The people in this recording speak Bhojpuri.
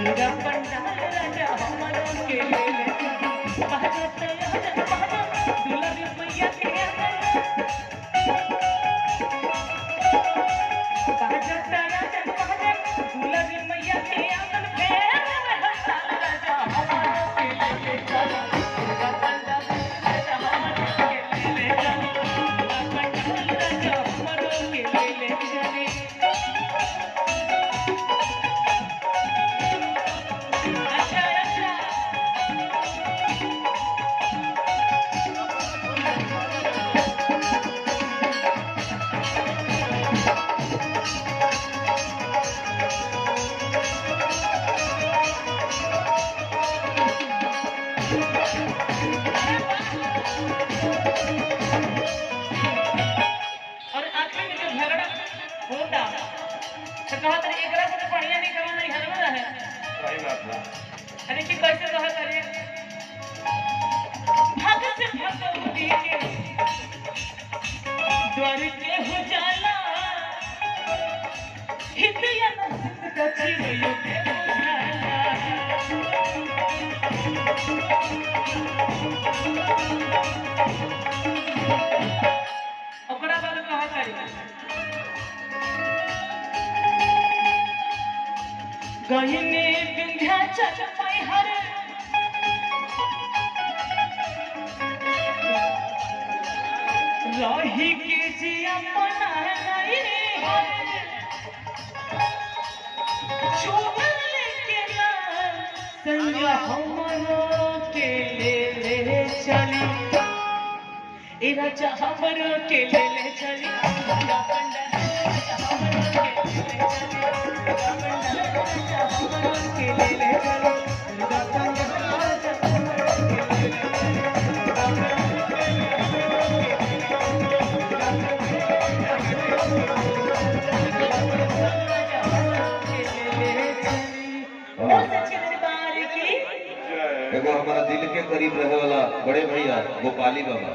दुर्गा पंडाल राजा हमारो के ले ले बाजत आजन बाजत दुलारी मैया के बाजत आजन बाजत दुलारी मैया के आंगन फेर हंसाल राजा हमारो के ले ले दुर्गा पंडाल राजा हमारो के ले ले दुर्गा पंडाल राजा हमारो के ले ले जाने कहा तरी एकरा से बढ़िया नहीं कमा नहीं घर में रहे सही बात है अरे कि कैसे कहा तरी भाग से भगवती के द्वार के हो जाला हितया नसित कछि भयो के बुझाला ओकरा बाद कहा तरी गहिने विंध्याचल मैहर रही के जिया मना नहीं हर चुमन लेके ना संगा हमरो के ले चली ए राजा हमरो के ले चली दुर्गा पंडाल राजा हमरो के ले चली दुर्गा पंडाल राजा हमरो के ले चली दुर्गा पंडाल राजा हमरो के ले एगो हमारा दिल के करीब रहे वाला बड़े भैया गोपाली बाबा